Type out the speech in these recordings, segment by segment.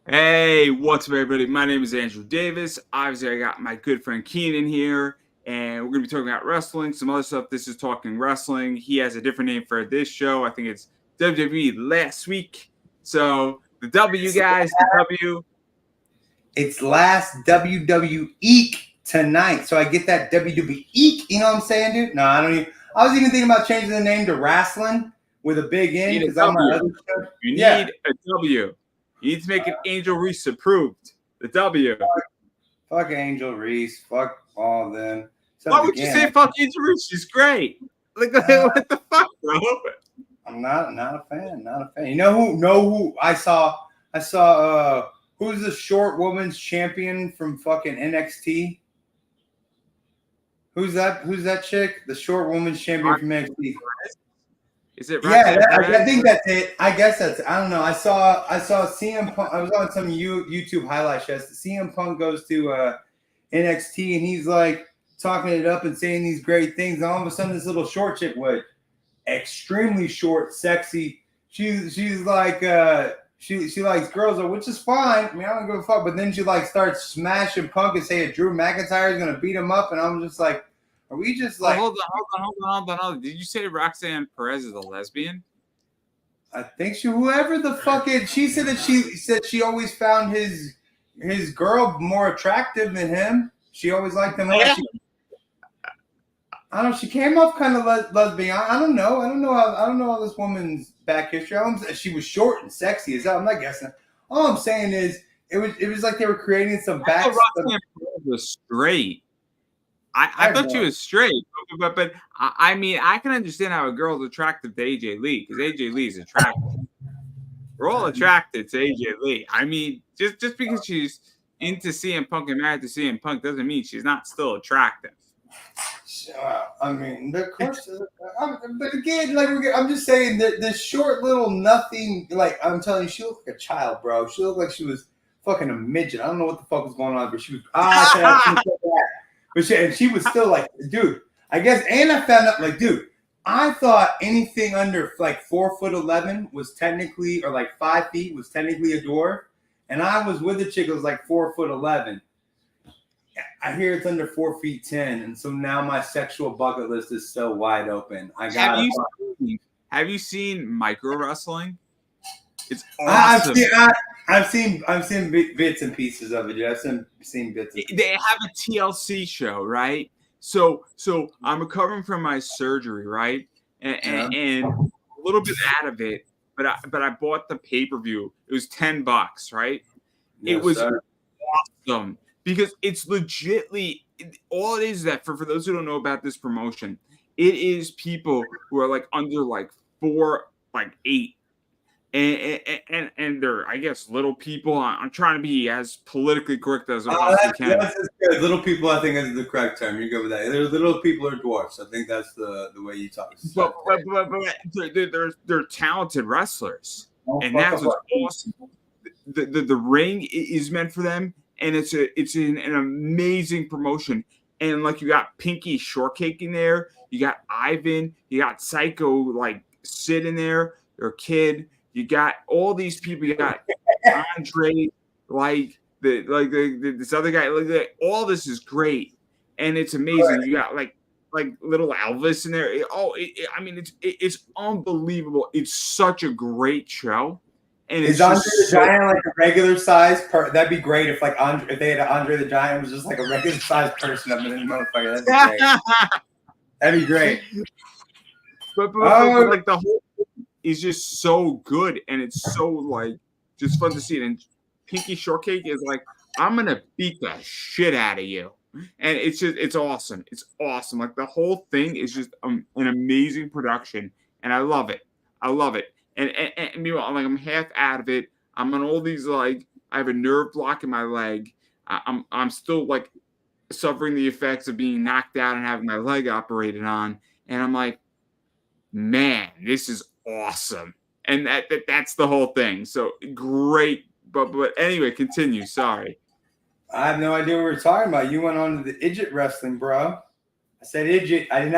Hey, what's up, everybody? My name is Andrew Davis. Obviously, I got my good friend Keenan here, and we're going to be talking about wrestling, some other stuff. This is Talking Wrestling. He has a different name for this show. I think it's WWE Last Week. So, the W, guys, the W. It's last WWE tonight. So I get that WWE. You know what I'm saying, dude? No, I don't even. I was even thinking about changing the name to Wrestling with a big N You need a because on my W. other show. You Yeah. need a W. You need to make it Angel Reese approved. The W. Fuck Angel Reese. Fuck all of them. Why would you say fuck Angel Reese? She's great. Like, what the fuck, bro? I'm not a fan. Not a fan. You know who I saw? Who's the short woman's champion from fucking NXT? Who's that chick? The short woman's champion from NXT. Is it? Yeah, I think that's it. I guess that's. I don't know. I saw CM Punk. I was on some YouTube highlight shows. CM Punk goes to NXT and he's like talking it up and saying these great things. And all of a sudden, this little short chick would extremely short, sexy. She's like she likes girls, which is fine. I mean, I don't give a fuck. But then she like starts smashing Punk and saying Drew McIntyre is gonna beat him up, and I'm just like, are we just like? Hold on. Did you say Roxanne Perez is a lesbian? I think whoever the fuck it. She said that she always found his girl more attractive than him. She always liked him more. Yeah. I don't know. She came off kind of lesbian. I don't know. I don't know how this woman's back history. She was short and sexy as hell. I'm not guessing. All I'm saying is it was like they were creating some back. Roxanne Perez was straight. I thought she was straight, but I mean, I can understand how a girl's attracted to AJ Lee because AJ Lee is attractive. We're all attracted to AJ Lee. I mean, just because she's into CM Punk and married to CM Punk doesn't mean she's not still attractive. I mean, of course, but again, like I'm just saying that this short little nothing. Like I'm telling you, she looked like a child, bro. She looked like she was fucking a midget. I don't know what the fuck was going on, but she was. But she was still like, dude, I guess, and I found out, like, dude, I thought anything under like 4'11" was technically, or like 5 feet was technically a dwarf. And I was with a chick that was like 4'11". I hear it's under 4'10", and so now my sexual bucket list is so wide open. Have you seen micro wrestling? It's awesome. I've seen bits and pieces of it. Yeah, I've seen bits. They have a TLC show, right? So I'm recovering from my surgery, right? And a little bit out of it, but I bought the pay-per-view. It was $10, right? Yes, it was sir. awesome because it's legitly all it is that for those who don't know about this promotion, it is people who are like under like 4, like 8. And they're, I guess, little people. I'm trying to be as politically correct as I possibly can. That's good. Little people, I think, is the correct term. You're good with that. They're little people or dwarfs. I think that's the way you talk. But they're talented wrestlers, and that's what's awesome. The ring is meant for them, and it's an amazing promotion. And like you got Pinky Shortcake in there, you got Ivan, you got Psycho like Sid in there, their kid. You got all these people. You got Andre, this other guy. All this is great, and it's amazing. You got like little Elvis in there. I mean, it's unbelievable. It's such a great show. And is Andre the Giant like a regular size? That'd be great if if they had Andre the Giant was just like a regular size person up in this motherfucker. That'd be great. That'd be great. But like the whole is just so good, and it's so like just fun to see it. And Pinky Shortcake is like, I'm gonna beat the shit out of you, and it's awesome. It's awesome. Like the whole thing is just an amazing production, and I love it. And meanwhile, like I'm half out of it. I'm on all these like I have a nerve block in my leg. I'm still like suffering the effects of being knocked out and having my leg operated on, and I'm like, man, this is awesome. And that's the whole thing. So great. But anyway, continue. Sorry. I have no idea what we're talking about. You went on to the Idjit wrestling, bro. I said Idjit. I did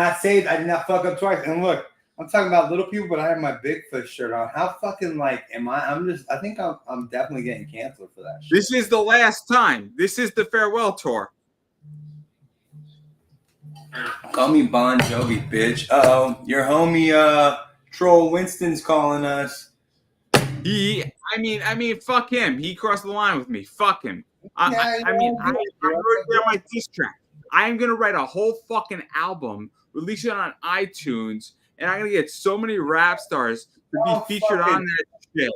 not fuck up twice. And look, I'm talking about little people, but I have my Bigfoot shirt on. How fucking like am I? I think I'm definitely getting canceled for that shit. This is the last time. This is the farewell tour. Call me Bon Jovi, bitch. Oh, your homie Troll Winston's calling us. I mean, fuck him. He crossed the line with me. Fuck him. I'm already on my diss track. I am gonna write a whole fucking album, release it on iTunes, and I'm gonna get so many rap stars to be featured on that shit.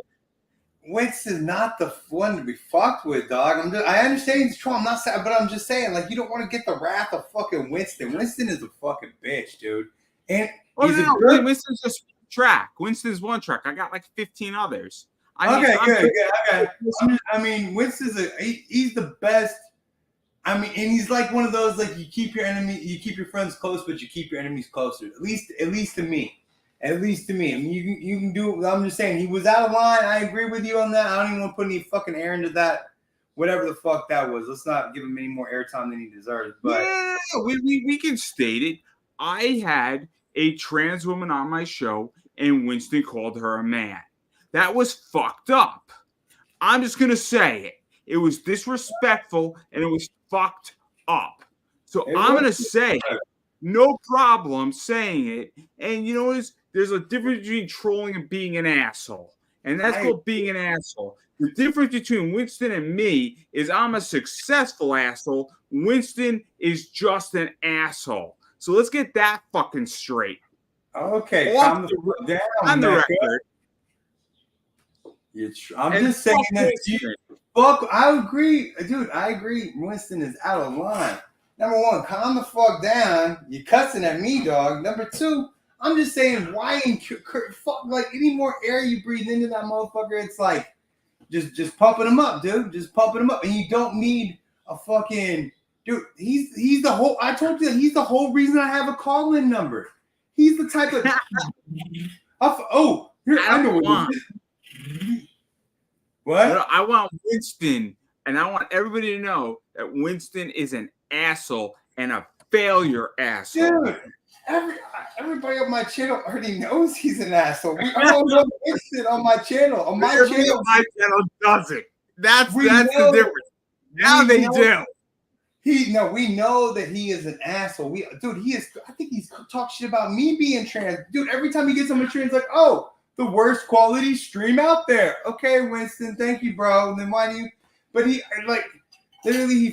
Winston's not the one to be fucked with, dog. I understand he's Trump. I'm not saying, but I'm just saying, like, you don't want to get the wrath of fucking Winston. Winston is a fucking bitch, dude. And Winston's just one track. Winston's one track. I got like 15 others. Okay. I mean, Winston's he's the best. I mean, and he's like one of those, like, you keep your friends close, but you keep your enemies closer. At least to me. At least to me. I mean, you can do it. I'm just saying, he was out of line. I agree with you on that. I don't even want to put any fucking air into that. Whatever the fuck that was. Let's not give him any more airtime than he deserves. But yeah, we can state it. I had a trans woman on my show, and Winston called her a man. That was fucked up. I'm just gonna say it. It was disrespectful, and it was fucked up. So I'm gonna say it. No problem saying it. And you know what? There's a difference between trolling and being an asshole. And that's called being an asshole. The difference between Winston and me is I'm a successful asshole. Winston is just an asshole. So let's get that fucking straight. Okay, calm down. On the record. I'm just saying that. Fuck, I agree. Dude, I agree. Winston is out of line. Number one, calm the fuck down. You're cussing at me, dog. Number two, I'm just saying, why ain't fuck, like, any more air you breathe into that motherfucker? It's like just pumping him up, dude. Just pumping him up, and you don't need a fucking dude. He's the whole. I told you that he's the whole reason I have a call-in number. He's the type of. I know what. I want Winston, and I want everybody to know that Winston is an asshole and a failure asshole. Dude, everybody on my channel already knows he's an asshole. I don't know Winston on my channel. On my channel, doesn't. That's the difference. Now they do. We know that he is an asshole. I think he's talked shit about me being trans. Dude, every time he gets on my trans, like, oh, the worst quality stream out there. Okay, Winston, thank you, bro. Then why do you? But he, like, literally, he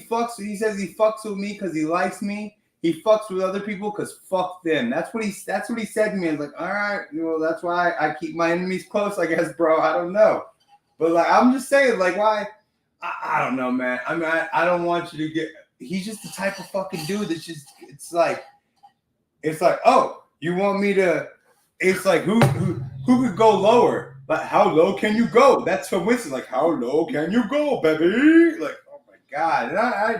says he fucks with me because he likes me. He fucks with other people because fuck them. That's what he said to me. I was like, all right, that's why I keep my enemies close, I guess, bro. I don't know. But, like, I'm just saying, like, why? I don't know, man. I mean, I don't want you to get. He's just the type of fucking dude that's just. It's like, oh, you want me to? It's like who could go lower? Like, how low can you go? That's what Winston's like. How low can you go, baby? Like, oh my god. And I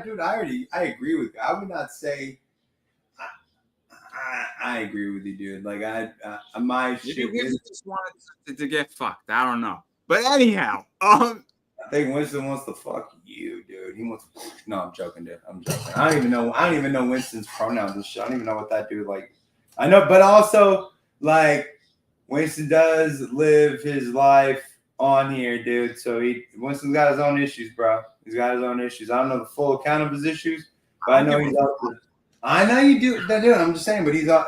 agree with you. I would not say. I agree with you, dude. Like, my shit. Just wanted to get fucked. I don't know, but anyhow, I think Winston wants to fuck you, dude. He wants. No, I'm joking, dude. I'm joking. I don't even know Winston's pronouns and shit. I don't even know what that dude like. I know, but also, like, Winston does live his life on here, dude. So Winston's got his own issues, bro. He's got his own issues. I don't know the full account of his issues, but I know he's out there. I know you do. I'm just saying, but he's all.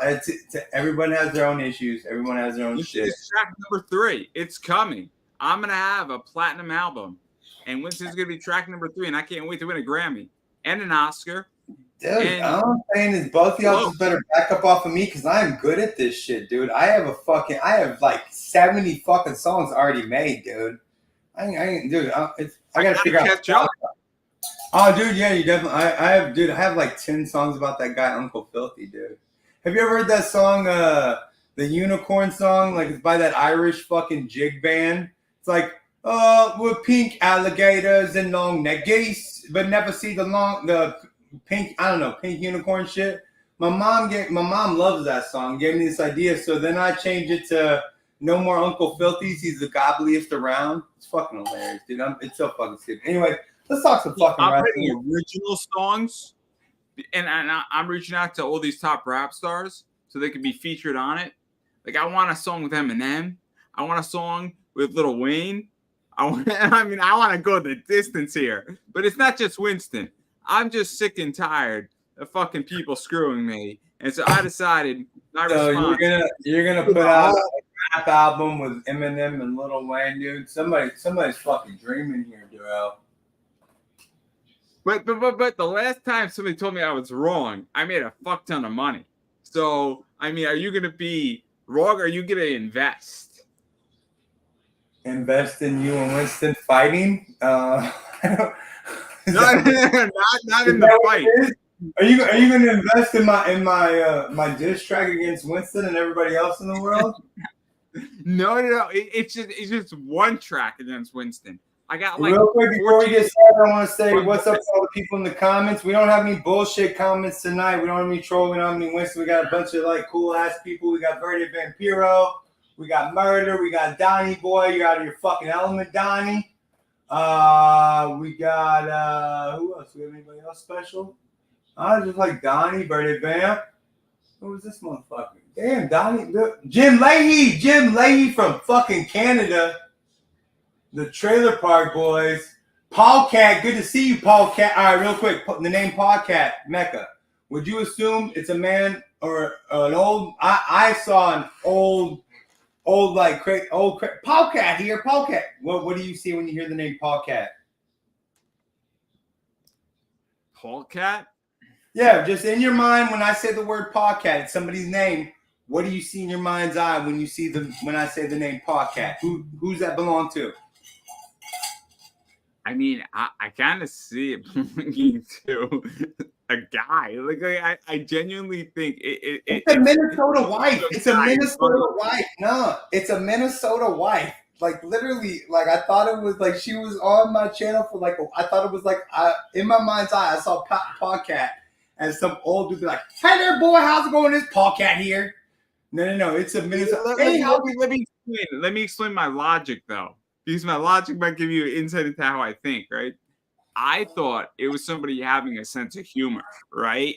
Everyone has their own issues. Everyone has their own shit. It's track number 3. It's coming. I'm gonna have a platinum album, and Winston's gonna be track number 3, and I can't wait to win a Grammy and an Oscar. Dude, all I'm saying is both of y'all just better back up off of me because I'm good at this shit, dude. I have like 70 fucking songs already made, dude. I gotta figure out. Oh, dude, yeah, you definitely. I have like 10 songs about that guy, Uncle Filthy, dude. Have you ever heard that song, the Unicorn song? Like, it's by that Irish fucking jig band. It's like, with pink alligators and long neck geese, but never see the pink, I don't know, pink unicorn shit. My mom loves that song. Gave me this idea, so then I changed it to No More Uncle Filthies. He's the gobbliest around. It's fucking hilarious, dude. It's so fucking stupid. Anyway. Let's talk some fucking rap. I'm writing original songs, and I'm reaching out to all these top rap stars so they can be featured on it. Like, I want a song with Eminem. I want a song with Lil Wayne. I want to go the distance here. But it's not just Winston. I'm just sick and tired of fucking people screwing me. And so I decided my response. You're gonna put out a rap album with Eminem and Lil Wayne, dude. Somebody's fucking dreaming here, Darrell. But the last time somebody told me I was wrong, I made a fuck ton of money. So are you gonna be wrong, or are you gonna invest? Invest in you and Winston fighting? Not in the fight. Are you going to invest in my diss track against Winston and everybody else in the world? No. It's just one track against Winston. I got like real quick before we get started, I want to say what's up to all the people in the comments. We don't have any bullshit comments tonight. We don't have any troll. We don't have any Winston. We got a bunch of like cool ass people. We got Verde Vampiro. We got Murder. We got Donnie Boy. You're out of your fucking element, Donnie. We got who else? We have anybody else special? Just like Donnie, Verde Vamp. Who was this motherfucker? Damn, Donnie. Jim Leahy from fucking Canada. The Trailer Park Boys. Paul Cat, good to see you, Paul Cat. All right, real quick, the name Paul Cat, Mecca. Would you assume it's a man or an old? I saw an old like Paul Cat here, Paul Cat. What do you see when you hear the name Paul Cat? Paul Cat? Yeah, just in your mind when I say the word Paul Cat, it's somebody's name. What do you see in your mind's eye when you see when I say the name Paul Cat? Who's that belong to? I mean, I kind of see it belonging to a guy. Like I genuinely think it's a Minnesota wife. It's a Minnesota wife. No, it's a Minnesota wife. Like literally, like I thought it was like she was on my channel for like I thought it was like in my mind's eye I saw Paul Cat and some old dude be like, "Hey there, boy, how's it going? This Paul Cat here." No. It's a Minnesota. Let me explain my logic though. Because my logic might give you insight into how I think, right? I thought it was somebody having a sense of humor, right?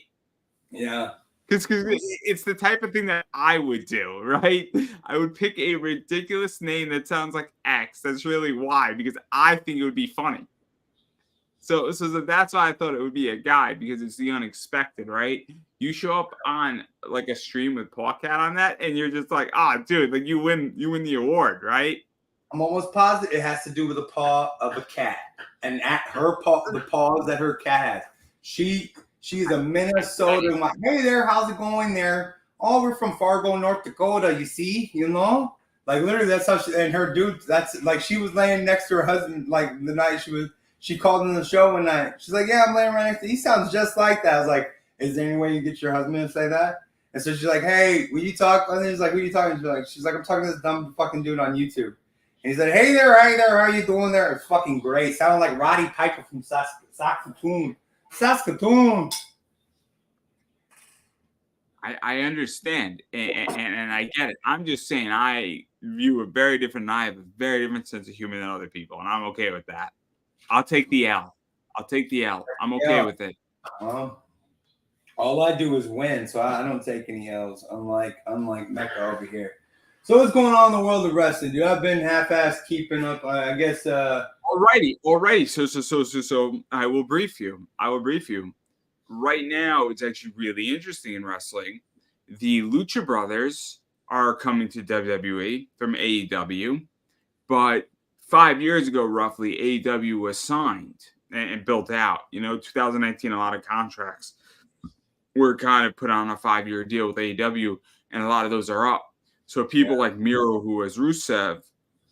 Yeah. Because it's the type of thing that I would do, right? I would pick a ridiculous name that sounds like X. That's really Y, because I think it would be funny. So that's why I thought it would be a guy, because it's the unexpected, right? You show up on like a stream with Paul Cat on that, and you're just like, dude, like you win the award, right? I'm almost positive it has to do with the paw of a cat, and at her paw, the paws that her cat has. She's a Minnesotan. Like, hey there, how's it going there? Oh, we're from Fargo, North Dakota. You see, like literally that's how she and her dude. That's like she was laying next to her husband. Like the night she called in the show one night. She's like, yeah, I'm laying right next to. He sounds just like that. I was like, is there any way you get your husband to say that? And so she's like, hey, will you talk? And he's like, who are you talking to? She's like, I'm talking to this dumb fucking dude on YouTube. And he said, hey there, how are you doing there? It's fucking great. Sounded like Roddy Piper from Saskatoon. I understand, and I get it. I'm just saying I view a very different, and I have a very different sense of humor than other people, and I'm okay with that. I'll take the L. I'm okay with it. All I do is win, so I don't take any L's, unlike Mecca over here. So what's going on in the world of wrestling, dude? I've been half-assed keeping up. I guess. Alrighty. So I will brief you. Right now, it's actually really interesting in wrestling. The Lucha Brothers are coming to WWE from AEW, but 5 years ago, roughly, AEW was signed and built out. 2019, a lot of contracts were kind of put on a 5-year deal with AEW, and a lot of those are up. So people like Miro, who was Rusev,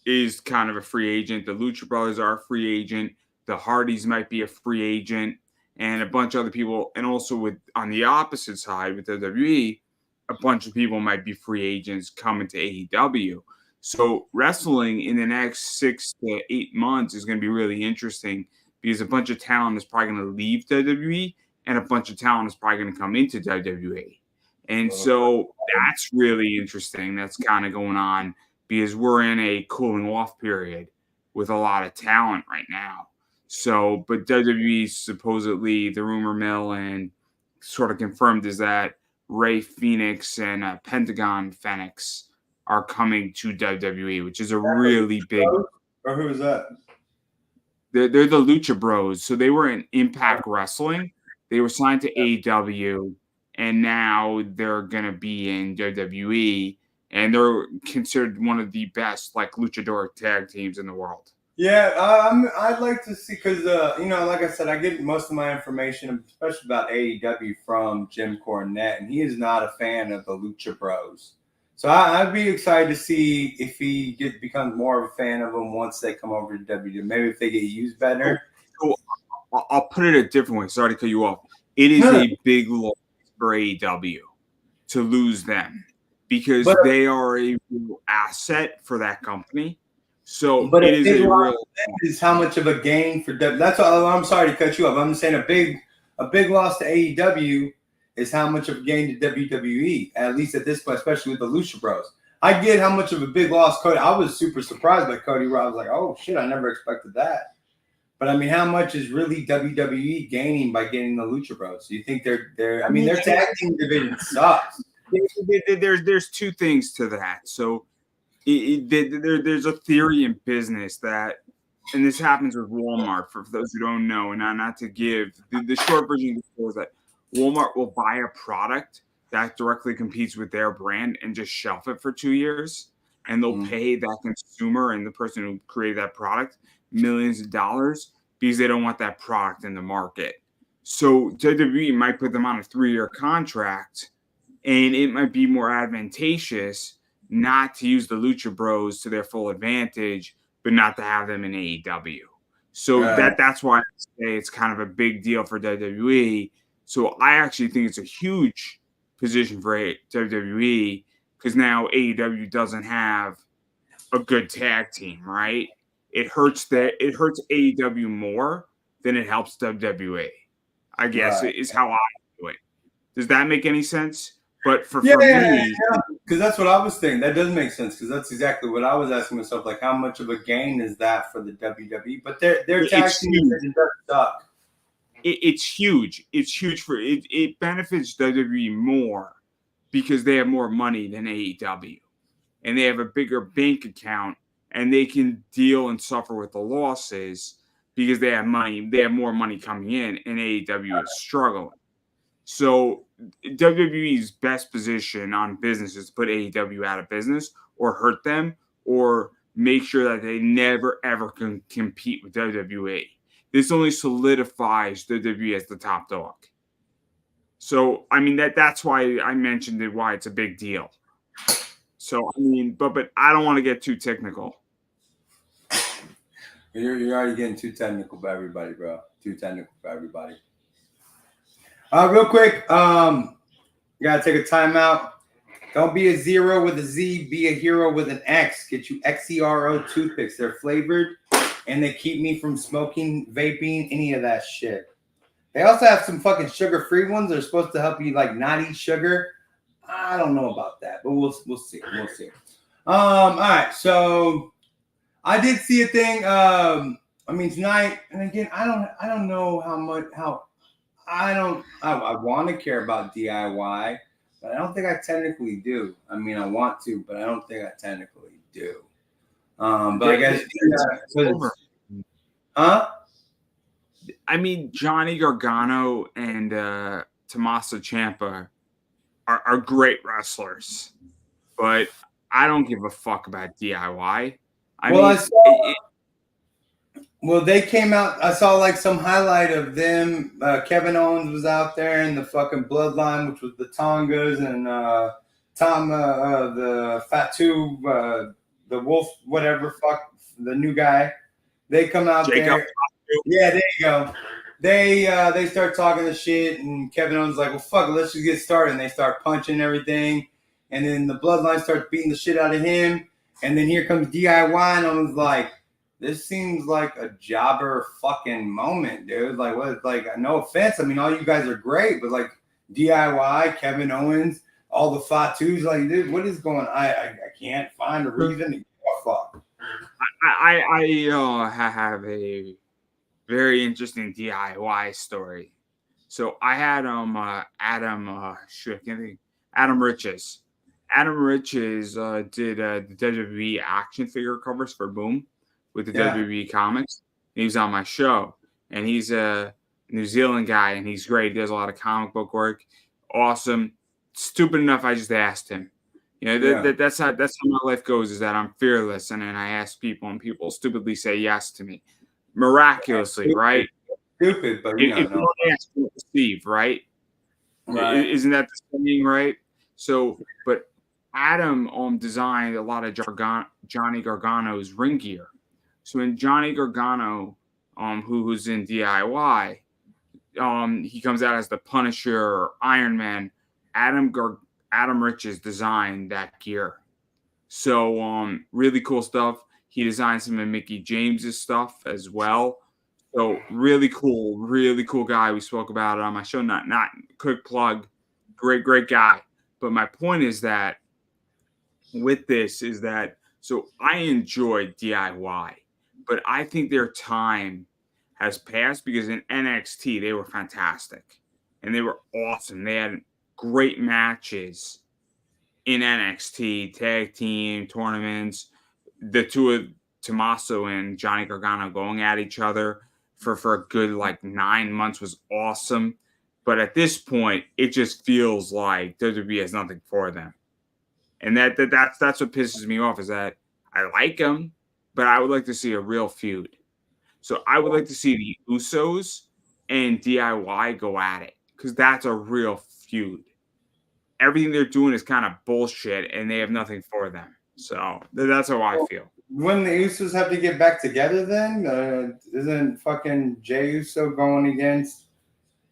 is kind of a free agent. The Lucha Brothers are a free agent. The Hardys might be a free agent, and a bunch of other people. And also on the opposite side with WWE, a bunch of people might be free agents coming to AEW. So wrestling in the next 6 to 8 months is going to be really interesting, because a bunch of talent is probably going to leave WWE, and a bunch of talent is probably going to come into WWE. And so that's really interesting. That's kind of going on, because we're in a cooling off period with a lot of talent right now. So, but WWE supposedly, the rumor mill and sort of confirmed is that Ray Phoenix and Pentagon Phoenix are coming to WWE, which is a really big. Or who is that? They're the Lucha Bros. So they were in Impact Wrestling. They were signed to AEW, and now they're gonna be in WWE, and they're considered one of the best like luchador tag teams in the world. Yeah, I'd like to see because like I said, I get most of my information, especially about AEW, from Jim Cornette, and he is not a fan of the Lucha Bros. So I'd be excited to see if he becomes more of a fan of them once they come over to WWE. Maybe if they get used better. So I'll put it a different way. Sorry to cut you off. It is a big loss for AEW to lose them because they are a real asset for that company. So but it is a real. Is how much of a gain for WWE? That's all. I'm sorry to cut you off. I'm just saying a big loss to AEW is how much of a gain to WWE, at least at this point, especially with the Lucha Bros. I get how much of a big loss Cody. I was super surprised by Cody Rhodes. I was like, oh shit, I never expected that. But I mean, how much is really WWE gaining by getting the Lucha Bros? Do you think they're their tag team division sucks? There's two things to that. So there's a theory in business that, and this happens with Walmart for those who don't know, and not to give the short version of the story is that Walmart will buy a product that directly competes with their brand and just shelf it for 2 years, and they'll pay that consumer and the person who created that product millions of dollars because they don't want that product in the market. So WWE might put them on a 3-year contract, and it might be more advantageous not to use the Lucha Bros to their full advantage, but not to have them in AEW. So that's why I say it's kind of a big deal for WWE. So I actually think it's a huge position for WWE because now AEW doesn't have a good tag team, right? It hurts AEW more than it helps WWE, I guess, is how I do it. Does that make any sense? But for me, because that's what I was thinking. That does make sense because that's exactly what I was asking myself. Like, how much of a gain is that for the WWE? But their tag team does suck. It's huge. It's huge for it. It benefits WWE more because they have more money than AEW, and they have a bigger bank account, and they can deal and suffer with the losses because they have money. They have more money coming in, and AEW is struggling. So WWE's best position on business is to put AEW out of business or hurt them or make sure that they never, ever can compete with WWE. This only solidifies WWE as the top dog. So, I mean, that's why I mentioned it, why it's a big deal. So, I mean, but I don't want to get too technical. You're already getting too technical for everybody, bro. Too technical for everybody. Real quick, you gotta take a timeout. Don't be a zero with a Z, be a hero with an X. Get you XERO toothpicks. They're flavored and they keep me from smoking, vaping, any of that shit. They also have some fucking sugar-free ones. They're supposed to help you like not eat sugar. I don't know about that, but we'll see. We'll see. All right, so I did see a thing. I mean tonight, and again, I don't know I want to care about DIY, but I don't think I technically do. I mean, I want to, but I don't think I technically do. But I guess I mean, Johnny Gargano and Tommaso Ciampa are great wrestlers, but I don't give a fuck about DIY. Well, they came out. I saw like some highlight of them. Kevin Owens was out there in the fucking Bloodline, which was the Tongas and Tom, the Fatu, the Wolf, whatever, fuck, the new guy. They come out there. Yeah, there you go. They start talking the shit, and Kevin Owens is like, well, fuck it, let's just get started. And they start punching everything, and then the Bloodline starts beating the shit out of him, and then here comes DIY, and I was like, this seems like a jobber fucking moment, dude. Like, what? Like, no offense. I mean, all you guys are great, but like DIY, Kevin Owens, all the Fatus, like, dude, what is going on? I can't find a reason to give a fuck. I have a very interesting DIY story. So I had Adam Riches. Adam Riches did the WWE action figure covers for Boom with the Yeah. WWE comics. He was on my show, and he's a New Zealand guy, and he's great. He does a lot of comic book work. Awesome. Stupid enough, I just asked him. You know, that's how my life goes. Is that I'm fearless, and then I ask people, and people stupidly say yes to me, miraculously, right? Stupid, but If you don't ask, you don't receive, right? Right. Isn't that the saying, right? So, but Adam designed a lot of Johnny Gargano's ring gear. So when Johnny Gargano, who's in DIY, he comes out as the Punisher or Iron Man. Adam Riches designed that gear. So really cool stuff. He designed some of Mickey James's stuff as well. So really cool guy. We spoke about it on my show. Not quick plug. Great guy. But my point is that with this is that so I enjoy DIY, but I think their time has passed because in NXT they were fantastic and they were awesome. They had great matches in NXT, tag team tournaments. The two of Tommaso and Johnny Gargano going at each other for a good like 9 months was awesome. But at this point, it just feels like WWE has nothing for them. And that's what pisses me off is that I like them, but I would like to see a real feud. So I would like to see the Usos and DIY go at it because that's a real feud. Everything they're doing is kind of bullshit, and they have nothing for them. So that's how I feel. When the Usos have to get back together, then isn't fucking Jey Uso going against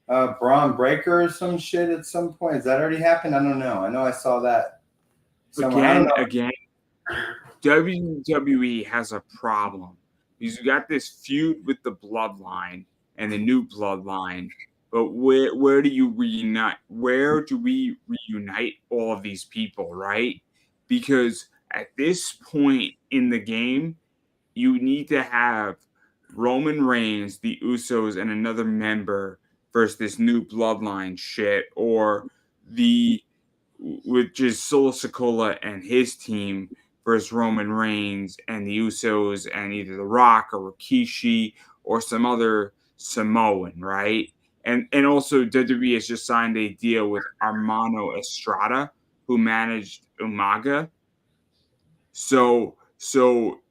Braun Breaker or some shit at some point? Has that already happened? I don't know. I know I saw that. Again, WWE has a problem because you got this feud with the Bloodline and the new Bloodline, but where do you reunite? Where do we reunite all of these people, right? Because at this point in the game, you need to have Roman Reigns, the Usos, and another member versus this new Bloodline shit, or which is Solo Sikoa and his team versus Roman Reigns and the Usos and either The Rock or Rikishi or some other Samoan, right? And also WWE has just signed a deal with Armando Estrada, who managed Umaga. So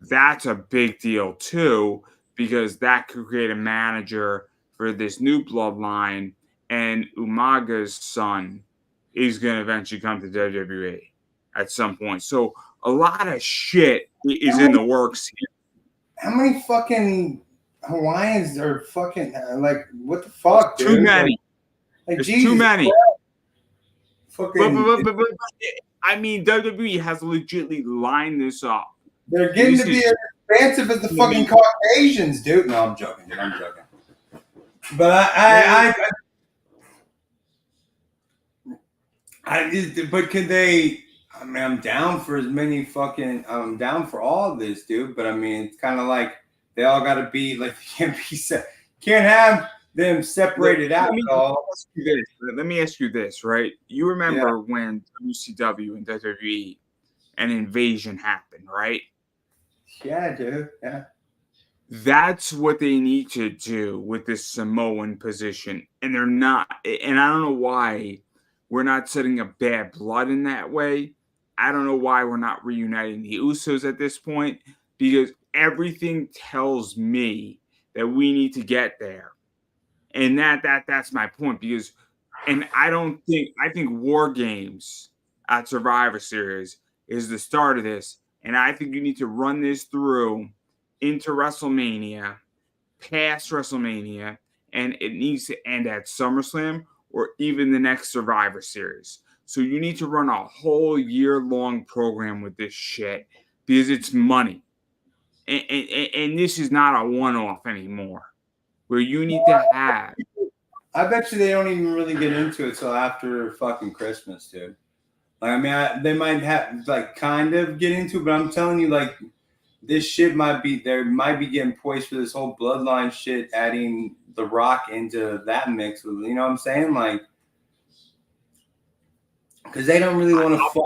that's a big deal too, because that could create a manager for this new bloodline, and Umaga's son is going to eventually come to WWE at some point. So a lot of shit is in the works here. How many fucking Hawaiians are fucking like what the fuck, dude? Too many. Like Jesus too many. Fucking. But I mean, WWE has legitimately lined this up. They're getting to be as expansive as the fucking Caucasians, dude. No, I'm joking, dude. I'm joking. But but can they? I mean, I'm down for as many fucking. I'm down for all of this, dude. But I mean, it's kind of like they all got to be like they can't be set. Can't have them separated out. Let me ask you this, right? You remember when WCW and WWE an invasion happened, right? Yeah, dude. Yeah. That's what they need to do with this Samoan position. And they're not, and I don't know why we're not setting up bad blood in that way. I don't know why we're not reuniting the Usos at this point, because everything tells me that we need to get there. And that's my point, because I think War Games at Survivor Series is the start of this. And I think you need to run this through into WrestleMania, past WrestleMania, and it needs to end at SummerSlam or even the next Survivor Series. So you need to run a whole year-long program with this shit because it's money. And this is not a one-off anymore, where you need to have. I bet you they don't even really get into it till after fucking Christmas, dude. Like, I mean, they might have like kind of get into it, but I'm telling you, like, this shit might be getting poised for this whole bloodline shit, adding The Rock into that mix. You know what I'm saying? Like, because they don't really want to fuck.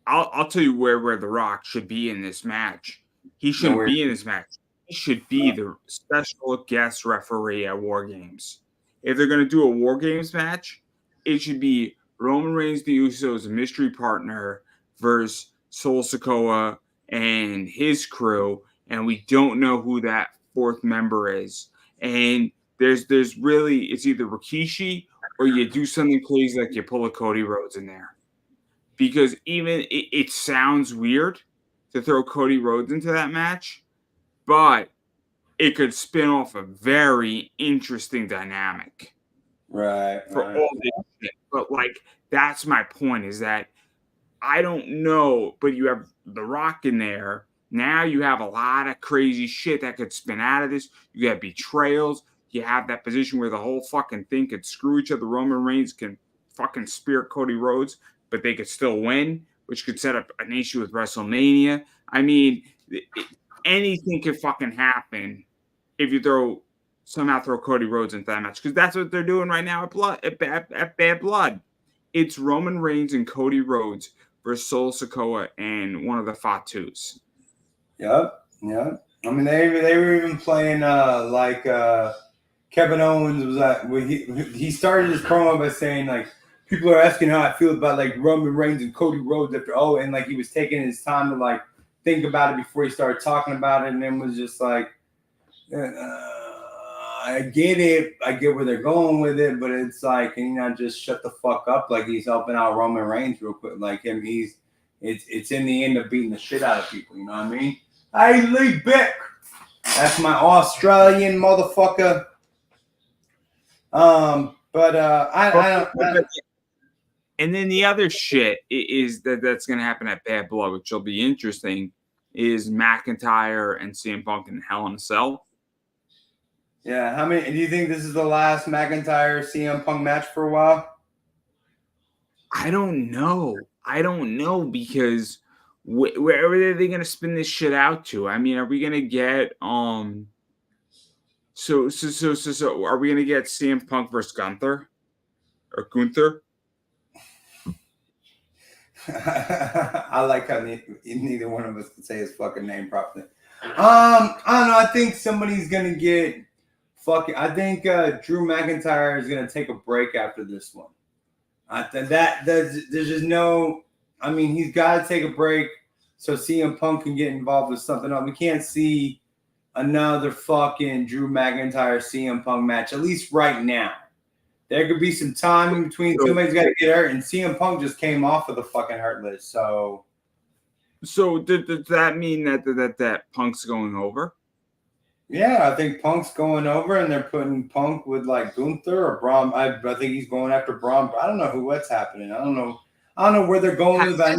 I'll tell you where The Rock should be in this match. He shouldn't Nowhere. be in this match. He should be the special guest referee at War Games. If they're gonna do a War Games match, it should be Roman Reigns, the Usos, mystery partner versus Sol Sikoa and his crew, and we don't know who that fourth member is. And there's really it's either Rikishi or you do something crazy like you pull a Cody Rhodes in there. Because even it sounds weird to throw Cody Rhodes into that match, but it could spin off a very interesting dynamic for all this shit. But like that's my point is that I don't know, but you have The Rock in there. Now you have a lot of crazy shit that could spin out of this. You got betrayals. You have that position where the whole fucking thing could screw each other. Roman Reigns can fucking spear Cody Rhodes, but they could still win, which could set up an issue with WrestleMania. I mean, anything could fucking happen if you somehow throw Cody Rhodes into that match, because that's what they're doing right now at Bad Blood. It's Roman Reigns and Cody Rhodes versus Sol Sikoa and one of the Fatus. Yep. I mean, they were even playing Kevin Owens was like he started his promo by saying like people are asking how I feel about like Roman Reigns and Cody Rhodes after and like he was taking his time to like think about it before he started talking about it, and then was just like I get it, I get where they're going with it, but it's like, can you not just shut the fuck up? Like he's helping out Roman Reigns real quick, like him. It's in the end of beating the shit out of people. You know what I mean? Hey, Lee Beck, that's my Australian motherfucker. I don't. And then the other shit is that's going to happen at Bad Blood, which will be interesting, is McIntyre and CM Punk in Hell in a Cell. Yeah, how many? Do you think this is the last McIntyre CM Punk match for a while? I don't know because where are they going to spin this shit out to? I mean, are we going to get So are we going to get CM Punk versus Gunther or Gunther? I like how neither one of us can say his fucking name properly. I don't know. I think somebody's gonna get fucking. I think Drew McIntyre is gonna take a break after this one. There's just no. I mean, he's got to take a break so CM Punk can get involved with something else. We can't see another fucking Drew McIntyre CM Punk match, at least right now. There could be some time in between. Somebody's got to get hurt, and CM Punk just came off of the fucking hurt list. So does that mean that Punk's going over? Yeah, I think Punk's going over, and they're putting Punk with like Gunther or Braun. I think he's going after Braun. I don't know what's happening. I don't know where they're going with that.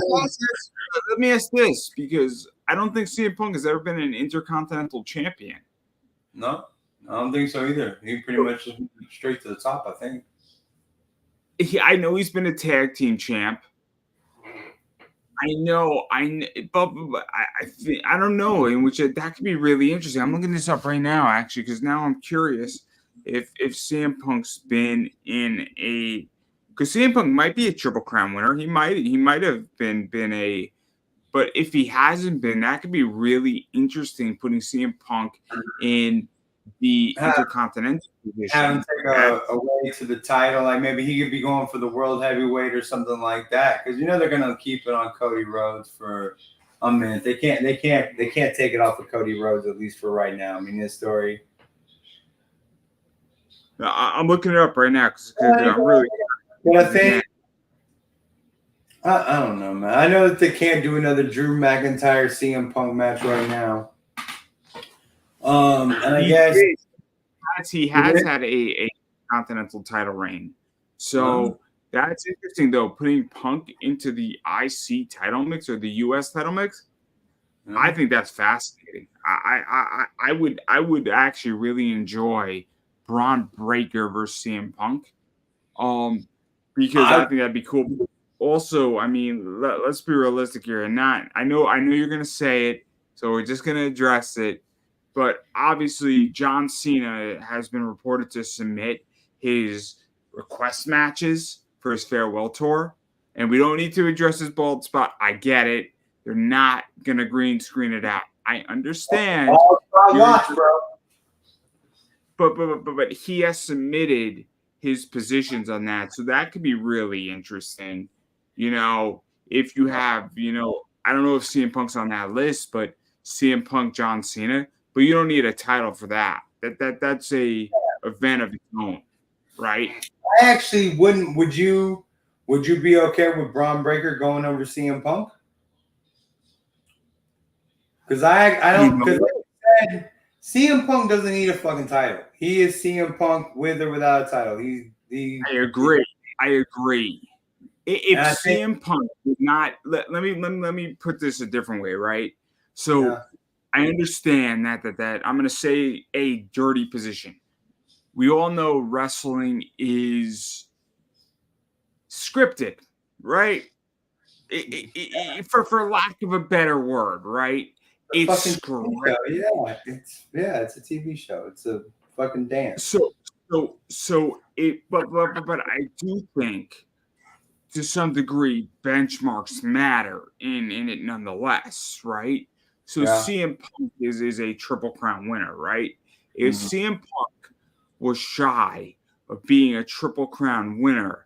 Let me ask this, because I don't think CM Punk has ever been an Intercontinental Champion. No, I don't think so either. He pretty much just straight to the top, I think. I know he's been a tag team champ. I know, but I don't know. In which that could be really interesting. I'm looking this up right now, actually, because now I'm curious if CM Punk's been in a, because CM Punk might be a Triple Crown winner. He might have been a. But if he hasn't been, that could be really interesting, putting CM Punk in the Intercontinental division. Have him take a way to the title. Like maybe he could be going for the World Heavyweight or something like that. Because they're going to keep it on Cody Rhodes for a minute. They can't take it off of Cody Rhodes, at least for right now. I mean, this story. I'm looking it up right now because I'm really. But I think. I don't know, man. I know that they can't do another Drew McIntyre CM Punk match right now. And I guess he has had a continental title reign. So that's interesting, though. Putting Punk into the IC title mix or the US title mix, I think that's fascinating. I would actually really enjoy Braun Breaker versus CM Punk, because I think that'd be cool. Also, I mean, let's be realistic here, and I know you're gonna say it, so we're just gonna address it. But obviously, John Cena has been reported to submit his request matches for his farewell tour. And we don't need to address his bald spot. I get it. They're not going to green screen it out. I understand. Watch, bro. But he has submitted his positions on that. So that could be really interesting. If you have, I don't know if CM Punk's on that list, but CM Punk, John Cena, but you don't need a title for that. That's a event of its own, right? I actually wouldn't. Would you be okay with Braun Breaker going over CM Punk? Because I don't. Because like I said, CM Punk doesn't need a fucking title. He is CM Punk with or without a title. I agree. If CM Punk did not let me put this a different way, right? So I understand that I'm going to say a dirty position. We all know wrestling is scripted, right? For lack of a better word, right? It's scripted. It's a TV show. It's a fucking dance. So but I do think to some degree benchmarks matter in it nonetheless, right? So CM Punk is a Triple Crown winner, right? If CM Punk was shy of being a Triple Crown winner,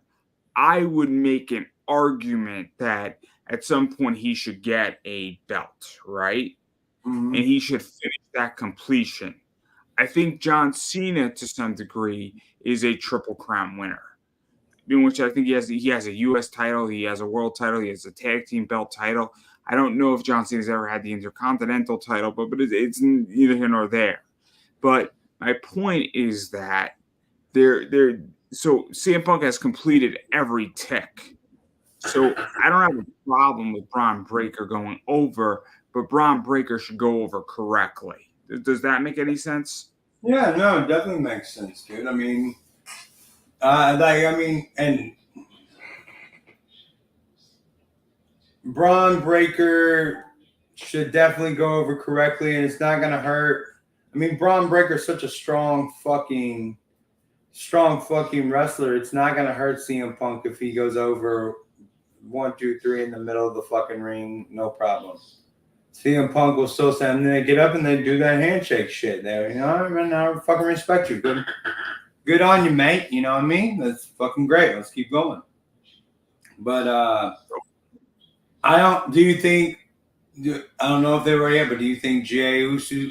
I would make an argument that at some point he should get a belt, right? And he should finish that completion. I think John Cena, to some degree, is a Triple Crown winner, in which I think he has a U.S. title, he has a world title, he has a tag team belt title. I don't know if John Cena's ever had the Intercontinental title, but it's neither here nor there. But my point is that so CM Punk has completed every tick. So I don't have a problem with Braun Breaker going over, but Braun Breaker should go over correctly. Does that make any sense? Yeah, no, it definitely makes sense, dude. I mean, and Braun Breaker should definitely go over correctly, and it's not gonna hurt. I mean, Braun Breaker is such a strong fucking wrestler. It's not gonna hurt CM Punk if he goes over 1, 2, 3 in the middle of the fucking ring, no problem. CM Punk will still say, and then they get up and they do that handshake shit there. I fucking respect you. Good on you, mate. You know what I mean? That's fucking great. Let's keep going. But I don't know if they were here, but do you think Jey Uso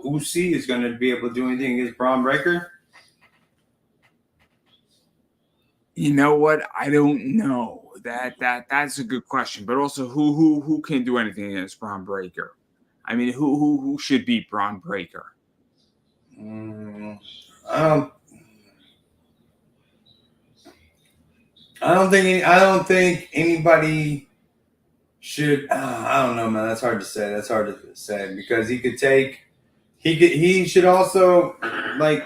is going to be able to do anything against Braun Breaker? You know what? I don't know. That's a good question. But also, who can do anything against Braun Breaker? I mean, who should beat Braun Breaker? I don't think anybody should. I don't know, man. That's hard to say. Because he should also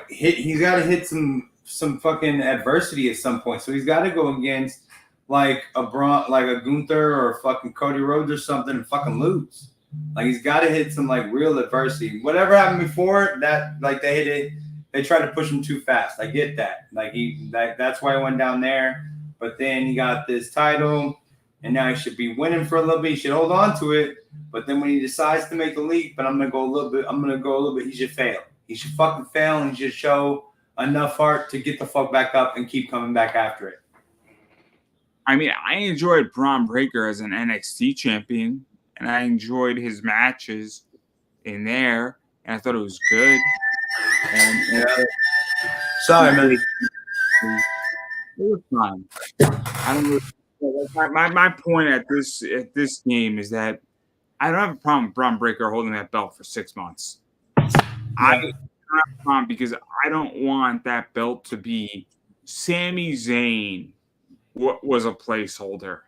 he's got to hit some fucking adversity at some point. So he's got to go against like a Gunther or a fucking Cody Rhodes or something and fucking lose. Like he's got to hit some like real adversity. Whatever happened before that, like they hit it, they tried to push him too fast. I get that. That's why he went down there. But then he got this title, and now he should be winning for a little bit. He should hold on to it. But then when he decides to make the leap, but I'm gonna go a little bit. He should fail. He should fucking fail, and he should show enough heart to get the fuck back up and keep coming back after it. I mean, I enjoyed Braun Breaker as an NXT champion, and I enjoyed his matches in there, and I thought it was good. And sorry, man. It was fine. I don't know. My point at this game is that I don't have a problem with Braun Breaker holding that belt for 6 months. I don't have a problem because I don't want that belt to be Sami Zayn was a placeholder.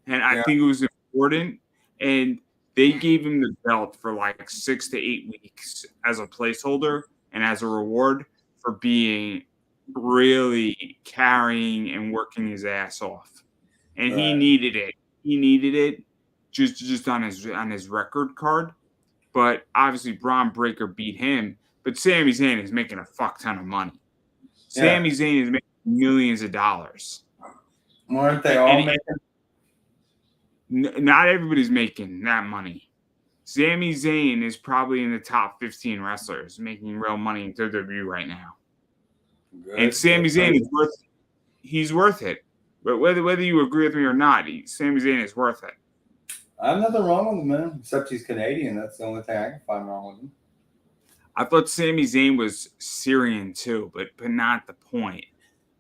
And I think it was important. And they gave him the belt for like 6 to 8 weeks as a placeholder and as a reward for being really carrying and working his ass off. And he needed it. He needed it just on his record card. But obviously Braun Breaker beat him. But Sami Zayn is making a fuck ton of money. Sami Zayn is making millions of dollars. Weren't they all making? Not everybody's making that money. Sami Zayn is probably in the top 15 wrestlers making real money in WWE right now. Good, and Sami Zayn is he's worth it. But whether you agree with me or not, Sami Zayn is worth it. I have nothing wrong with him, man. Except he's Canadian. That's the only thing I can find wrong with him. I thought Sami Zayn was Syrian too, but not the point.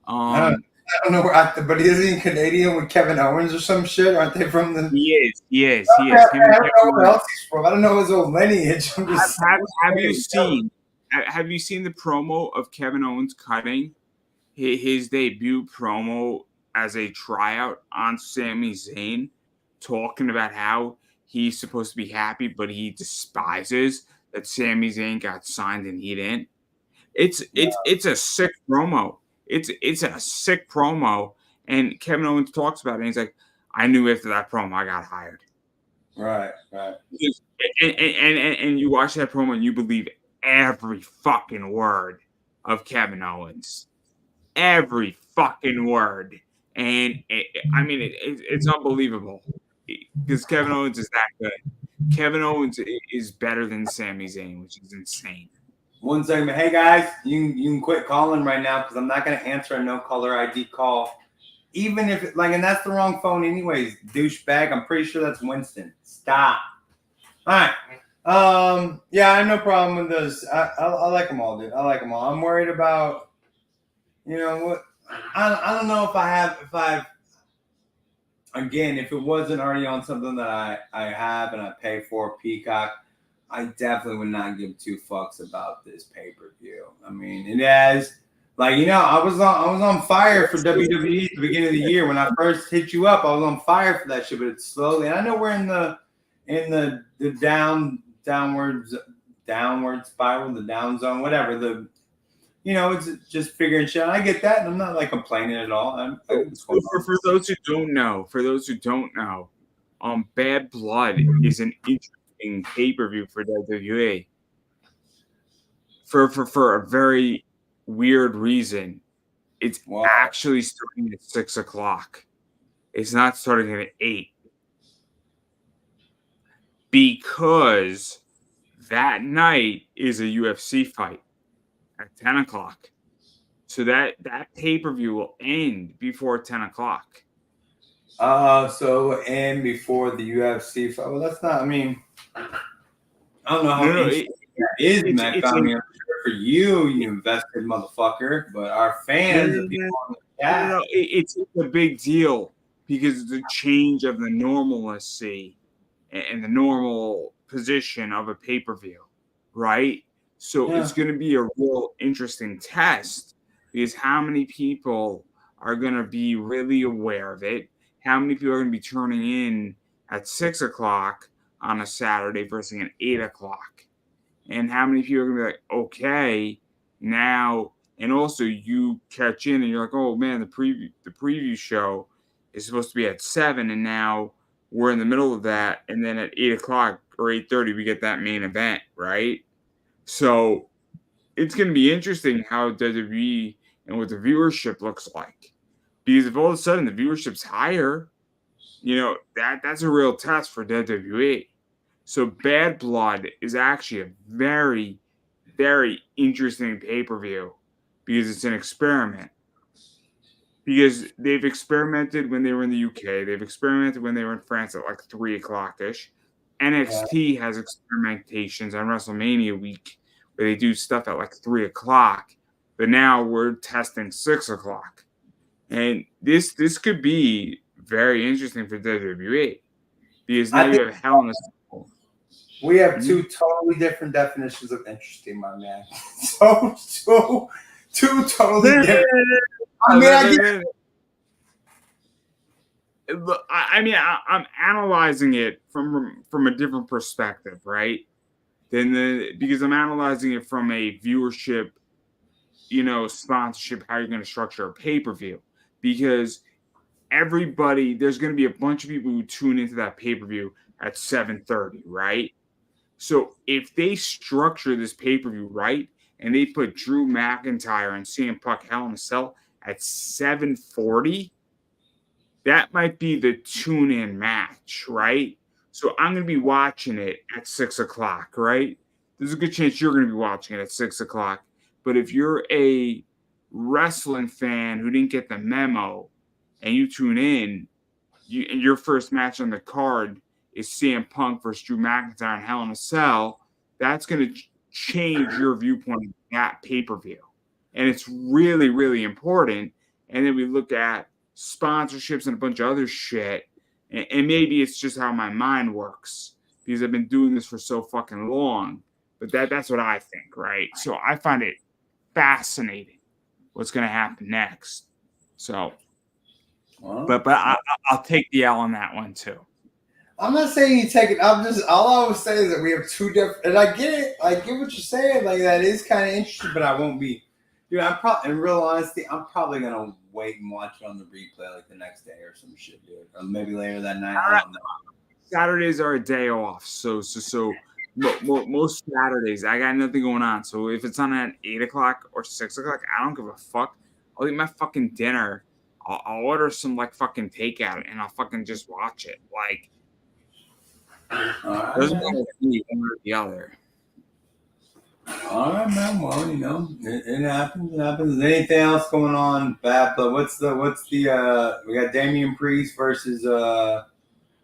I don't know where, but isn't he Canadian with Kevin Owens or some shit? Aren't they from the? He is. I don't know where else he's from. I don't know his old lineage. Have you seen the promo of Kevin Owens cutting his debut promo as a tryout on Sami Zayn, talking about how he's supposed to be happy, but he despises that Sami Zayn got signed and he didn't? It's a sick promo. It's a sick promo, and Kevin Owens talks about it. And he's like, "I knew after that promo I got hired." Right. And you watch that promo and you believe every fucking word of Kevin Owens, every fucking word, and it's unbelievable because Kevin Owens is that good. Kevin Owens is better than Sami Zayn, which is insane. One second, hey guys, you can quit calling right now because I'm not gonna answer a no caller ID call, even if and that's the wrong phone anyways, douchebag. I'm pretty sure that's Winston. Stop. All right. Yeah, I have no problem with those. I like them all, dude. I like them all. I'm worried about, what? I don't know if I've again, if it wasn't already on something that I have and I pay for Peacock. I definitely would not give two fucks about this pay-per-view. I mean, it has, I was on fire for WWE at the beginning of the year when I first hit you up. I was on fire for that shit, but it's slowly. And I know we're in the downward spiral, the down zone, whatever. It's just figuring shit. I get that, and I'm not complaining at all. For those who don't know, Bad Blood is an interesting pay-per-view for WWE for a very weird reason. It's actually starting at 6:00. It's not starting at 8 because that night is a UFC fight at 10:00. So that pay-per-view will end before 10:00. So and before the UFC fight. Well, that's not. I mean, I don't know how it is, Matt. I mean, for you invested motherfucker, but our fans, it's a big deal because the change of the normalcy and the normal position of a pay-per-view, right? So it's going to be a real interesting test because how many people are going to be really aware of it? How many people are going to be turning in at 6:00 on a Saturday versus at 8:00? And how many people are going to be like, okay, now, and also you catch in and you're like, oh man, the preview show is supposed to be at 7, and now we're in the middle of that, and then at 8:00 or 8:30 we get that main event, right? So it's going to be interesting how WWE and what the viewership looks like. Because if all of a sudden the viewership's higher, that's a real test for WWE. So Bad Blood is actually a very, very interesting pay-per-view because it's an experiment. Because they've experimented when they were in the UK. They've experimented when they were in France at 3:00-ish. NXT has experimentations on WrestleMania week where they do stuff at 3:00. But now we're testing 6:00. And this could be very interesting for WWE because now you have Hell in a Cell. We have two totally different definitions of interesting, my man. Two totally different. I'm analyzing it from a different perspective, right? Because I'm analyzing it from a viewership, sponsorship, how you're going to structure a pay-per-view. Because there's going to be a bunch of people who tune into that pay-per-view at 7:30, right? So if they structure this pay-per-view right and they put Drew McIntyre and CM Punk Hell in a Cell at 7:40, that might be the tune-in match, right? So I'm going to be watching it at 6 o'clock, right? There's a good chance you're going to be watching it at 6 o'clock. But if you're a wrestling fan who didn't get the memo and you tune in, and your first match on the card is CM Punk versus Drew McIntyre in Hell in a Cell, that's going to change your viewpoint of that pay-per-view. And it's really, really important. And then we look at sponsorships and a bunch of other shit. And maybe it's just how my mind works because I've been doing this for so fucking long. But that's what I think, right? So I find it fascinating what's going to happen next. So, but I'll take the L on that one too. I'm not saying you take it. All I was saying is that we have two different. And I get it. I get what you're saying. Like that is kind of interesting, but I won't be. I'm probably, in real honesty, I'm probably gonna wait and watch it on the replay like the next day or some shit, dude, or maybe later that night. I don't know. Saturdays are a day off, so most Saturdays I got nothing going on. So if it's on at 8 o'clock or 6 o'clock, I don't give a fuck. I'll eat my fucking dinner. I'll order some like fucking takeout and I'll fucking just watch it. Like doesn't matter if me one or the other. All right, man. Well, it happens. It happens. Is there anything else going on? Bad blood. What's the? We got Damian Priest versus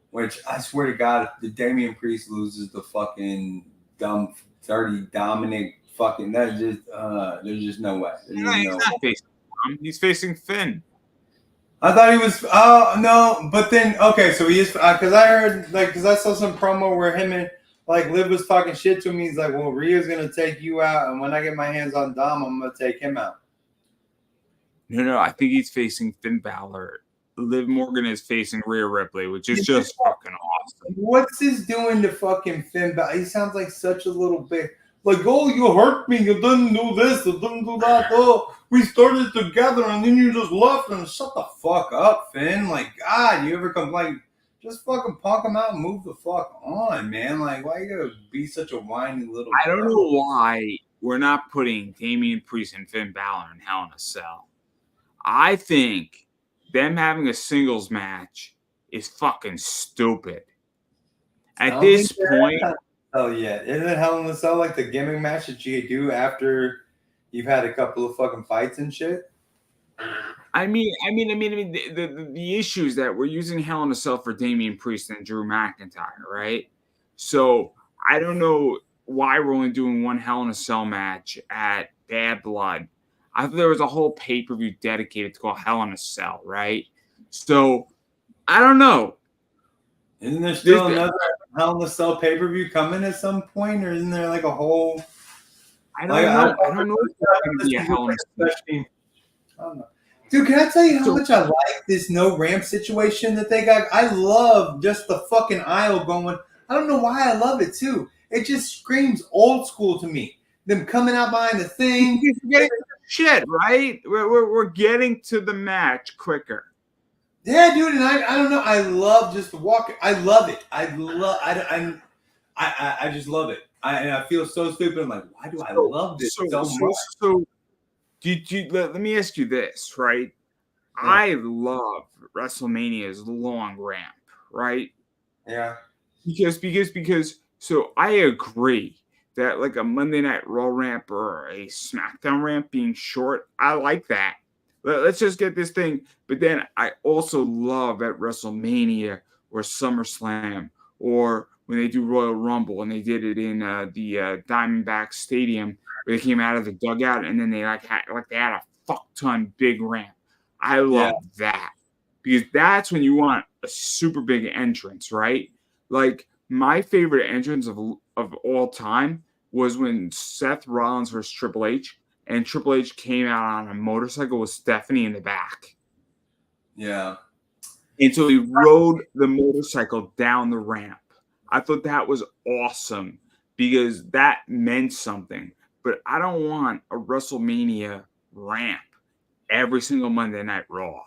which I swear to God, if the Damian Priest loses the fucking dumb, dirty Dominic, fucking that just there's just no way. He's not facing Dom. He's facing Finn. I thought he was. Oh no, but then okay, so he is because I heard because I saw some promo where him and Liv was talking shit to me. He's like, well, Rhea's gonna take you out, and when I get my hands on Dom, I'm gonna take him out. No, I think he's facing Finn Balor. Liv Morgan is facing Rhea Ripley, which is just fucking awesome. What's this doing to fucking Finn Balor? He sounds like such a little bit like, oh, you hurt me, you didn't do this, you didn't do that. Oh, we started together, and then you just left. And shut the fuck up, Finn. Like, God, you ever come like? Just fucking punk him out and move the fuck on, man. Like, why you gotta be such a whiny little I don't know why we're not putting Damian Priest and Finn Balor in Hell in a Cell. I think them having a singles match is fucking stupid. At this point... Oh, yeah. Isn't it Hell in a Cell like the gimmick match that you do after you've had a couple of fucking fights and shit? I mean, the issue is that we're using Hell in a Cell for Damian Priest and Drew McIntyre, right? So I don't know why we're only doing one Hell in a Cell match at Bad Blood. I thought there was a whole pay-per-view dedicated to call Hell in a Cell, right? So I don't know. Isn't there still another Hell in a Cell pay-per-view coming at some point, or isn't there like a whole? I don't know. I don't know if there's going to be a Hell in a Cell. I don't know. Dude, can I tell you how much I like this no ramp situation that they got? I love just the fucking aisle going. I don't know why I love it too. It just screams old school to me. Them coming out behind the thing. Shit, right? We're getting to the match quicker. Yeah, dude, and I don't know. I love just walking. I love it. I just love it. And I feel so stupid. I'm like, why do I love this so much? So let me ask you this, right? Yeah. I love WrestleMania's long ramp, right? Yeah. Because so I agree that like a Monday Night Raw ramp or a Smackdown ramp being short, I like that. Let's just get this thing. But then I also love at WrestleMania or SummerSlam or when they do Royal Rumble and they did it in the Diamondback Stadium where they came out of the dugout and then they had a fuck ton big ramp. I love that because that's when you want a super big entrance, right? Like my favorite entrance of all time was when Seth Rollins versus Triple H and Triple H came out on a motorcycle with Stephanie in the back. Yeah. And so he rode the motorcycle down the ramp. I thought that was awesome because that meant something. But I don't want a WrestleMania ramp every single Monday Night Raw.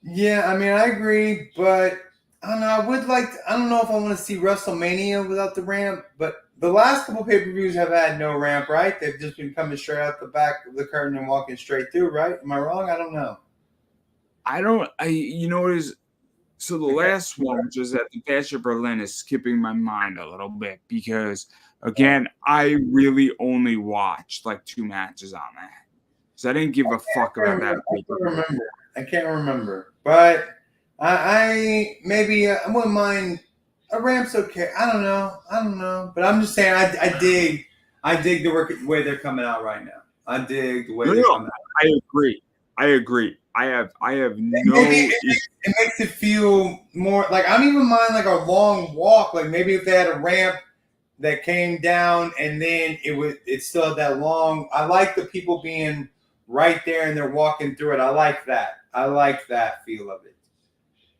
Yeah, I mean, I agree, but I don't know. I don't know if I want to see WrestleMania without the ramp, but the last couple pay-per-views have had no ramp, right? They've just been coming straight out the back of the curtain and walking straight through, right? Am I wrong? I don't know. You know what is. So the last one, which is at the Bash of Berlin, is skipping my mind a little bit because, again, I really only watched like 2 matches on that. So I didn't give a fuck about that. I can't remember. But I maybe I wouldn't mind. A ramp's okay. I don't know. But I'm just saying I dig the way they're coming out right now. I dig the way they're coming out. I agree. I have no. It makes it feel more like I don't even mind like a long walk. Like maybe if they had a ramp that came down and then it still had that long. I like the people being right there and they're walking through it. I like that. I like that feel of it.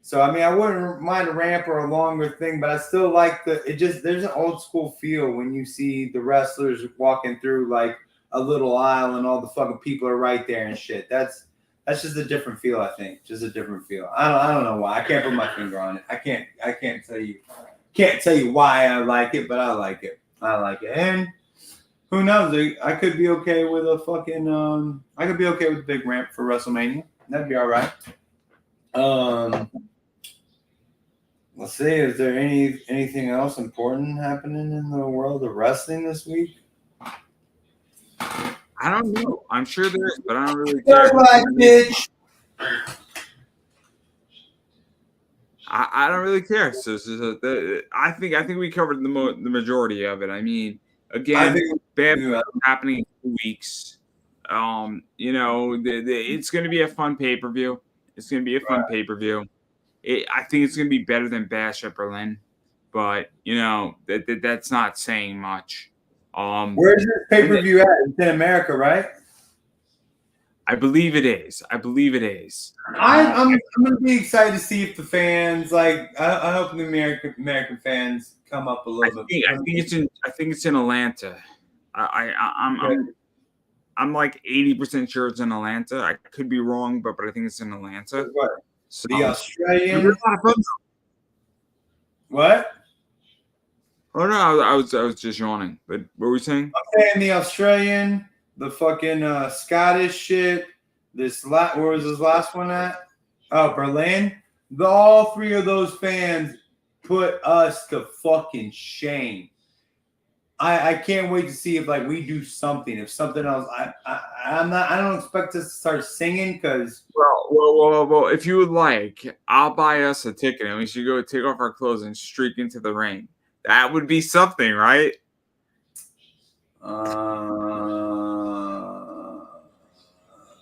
So I mean, I wouldn't mind a ramp or a longer thing, but I still like there's an old school feel when you see the wrestlers walking through like a little aisle and all the fucking people are right there and shit. That's just a different feel, I think. Just a different feel. I don't know why. I can't put my finger on it. I can't tell you why I like it, but I like it. And who knows? I could be okay with a fucking I could be okay with a big ramp for WrestleMania. That'd be all right. Let's see. Is there anything else important happening in the world of wrestling this week? I don't know. I'm sure there is, but I don't really care. Bitch. I don't really care. So I think we covered the majority of it. I mean, again, bad happening in 2 weeks. You know, it's going to be a fun pay-per-view. It's going to be a fun pay-per-view. I think it's going to be better than Bash at Berlin, but you know that's not saying much. Where's this pay-per-view at? It's in America, right? I believe it is. I'm going to be excited to see if the fans I hope the American fans come up a little bit. I think it's in Atlanta. I'm like 80% sure it's in Atlanta. I could be wrong, but I think it's in Atlanta. What? So, the Australian. What? Oh no, I was just yawning. But what were we saying? I'm saying the Australian, the fucking Scottish shit. Where was this last one at? Oh, Berlin. All 3 of those fans put us to fucking shame. I can't wait to see if we do something. If something else, I don't expect us to start singing because. Well, if you would like, I'll buy us a ticket and we should go take off our clothes and streak into the ring. That would be something, right?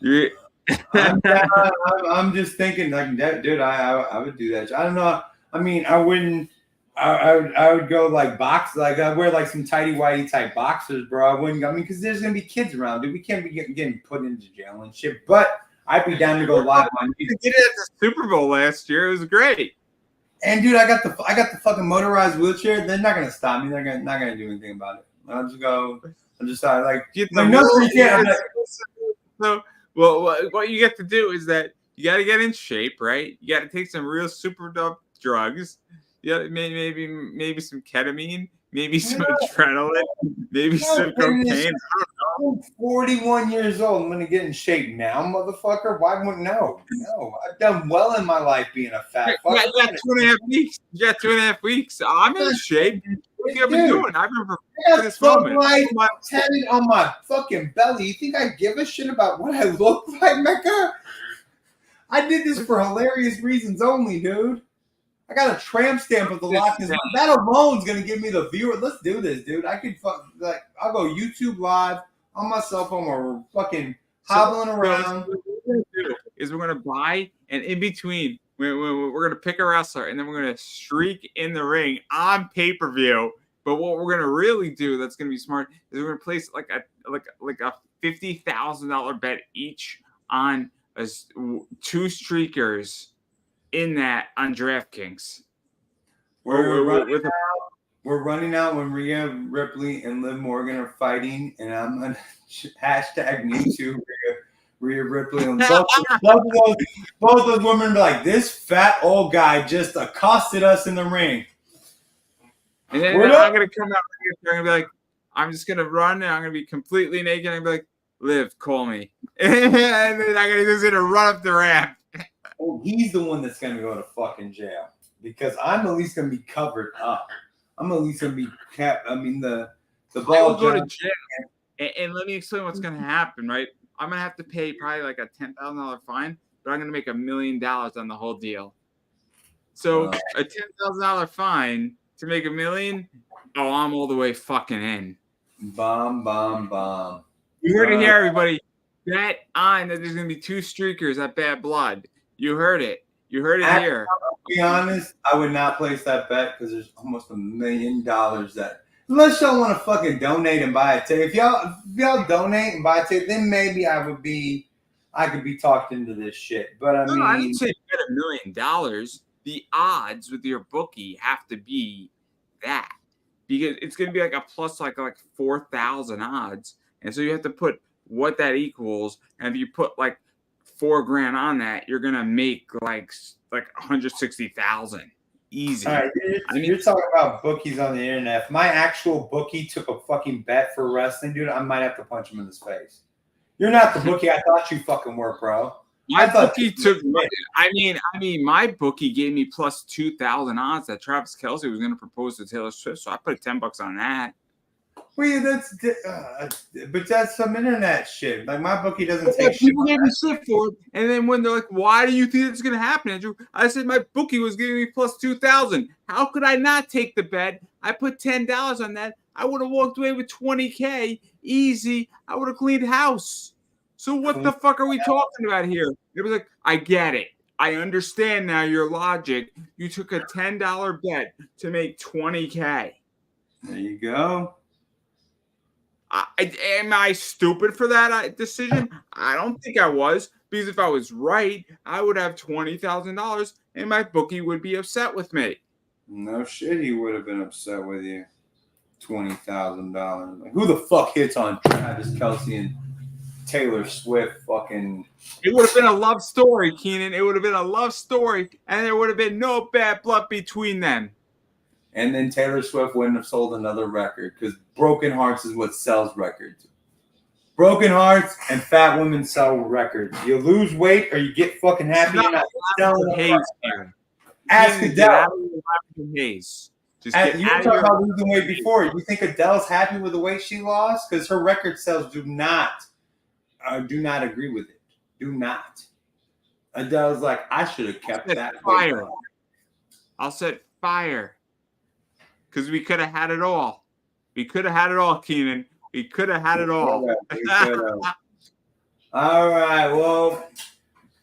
Yeah. I'm just thinking that, dude. I would do that. I don't know. I mean, I wouldn't. I would go box. I'd wear some tighty whitey type boxers, bro. I wouldn't. I mean, because there's gonna be kids around, dude. We can't be getting put into jail and shit. But I'd be down to go live on YouTube. You did it at the Super Bowl last year. It was great. And dude, I got the fucking motorized wheelchair. They're not gonna stop me. They're not gonna do anything about it. I'll just go. I'm just So, well, what you get to do is that you got to get in shape, right? You got to take some real super dope drugs. Yeah, maybe some ketamine, maybe some adrenaline, maybe some cocaine. I'm 41 years old. I'm gonna get in shape now, motherfucker. Why wouldn't no? I've done well in my life being a fat fucker. You got 2.5 weeks. You got 2.5 weeks. I'm in shape. What have you been doing? I've been preparing for this moment. I'm tatted on my fucking belly. You think I give a shit about what I look like, Mecca? I did this for hilarious reasons only, dude. I got a tramp stamp of the Loch Ness. That alone's gonna give me the viewer. Let's do this, dude. I could I'll go YouTube live on my cell phone or fucking hobbling around. What we're gonna do is we're gonna buy, and in between, we're gonna pick a wrestler, and then we're gonna streak in the ring on pay-per-view. But what we're gonna really do that's gonna be smart is we're gonna place like a $50,000 bet each on 2 streakers in that on DraftKings. We're running out when Rhea Ripley and Liv Morgan are fighting, and I'm gonna hashtag me too, Rhea Ripley. And both those women be like, this fat old guy just accosted us in the ring. And then I'm gonna come out here and be like, I'm just gonna run and I'm gonna be completely naked and be like, Liv, call me. And then I'm just gonna run up the ramp. Oh, he's the one that's going to go to fucking jail because I'm at least going to be covered up. I'm at least going to be kept. I mean, the ball will go to jail. And let me explain what's going to happen, right? I'm going to have to pay probably like a $10,000 fine, but I'm going to make $1 million on the whole deal. So a $10,000 fine to make $1 million. Oh, I'm all the way fucking in. Bomb, bomb, bomb. You heard it here, everybody. Bet on that there's going to be 2 streakers at Bad Blood. You heard it. You heard it here. To be honest, I would not place that bet because there's almost $1 million that, unless y'all want to fucking donate and buy a ticket. If y'all donate and buy a ticket, then maybe I could be talked into this shit. But I mean, I didn't say bet $1 million. The odds with your bookie have to be that because it's going to be like a plus like 4,000 odds, and so you have to put what that equals, and if you put like $4,000 on that, you're gonna make like 160,000 easy. All right, you're talking about bookies on the internet. If my actual bookie took a fucking bet for wrestling, dude, I might have to punch him in his face. You're not the bookie I thought you fucking were, bro. My bookie took. I mean, my bookie gave me plus 2,000 odds that Travis Kelce was going to propose to Taylor Swift, so I put $10 on that. Well, yeah, but that's some internet shit. Like my bookie doesn't take shit. People gave me shit for it, and then when they're like, "Why do you think it's going to happen, Andrew?" I said my bookie was giving me plus 2,000. How could I not take the bet? I put $10 on that. I would have walked away with $20K easy. I would have cleaned house. So what the fuck are we talking about here? It was like, I get it. I understand now your logic. You took a $10 bet to make $20K. There you go. Am I stupid for that decision? I don't think I was, because if I was right, I would have $20,000 and my bookie would be upset with me. No shit, he would have been upset with you. $20,000. Like, who the fuck hits on Travis Kelce and Taylor Swift fucking... It would have been a love story, Keenan. It would have been a love story, and there would have been no bad blood between them. And then Taylor Swift wouldn't have sold another record because broken hearts is what sells records. Broken hearts and fat women sell records. You lose weight or you get fucking happy. You're not selling a Ask Adele. Just you were talking about losing weight before. You think Adele's happy with the weight she lost? Because her record sales do not agree with it. Do not. Adele's like, I should have kept that fire. I'll set fire. Because we could have had it all. We could have had it all, Keenan. We could have had it all. All right. Well,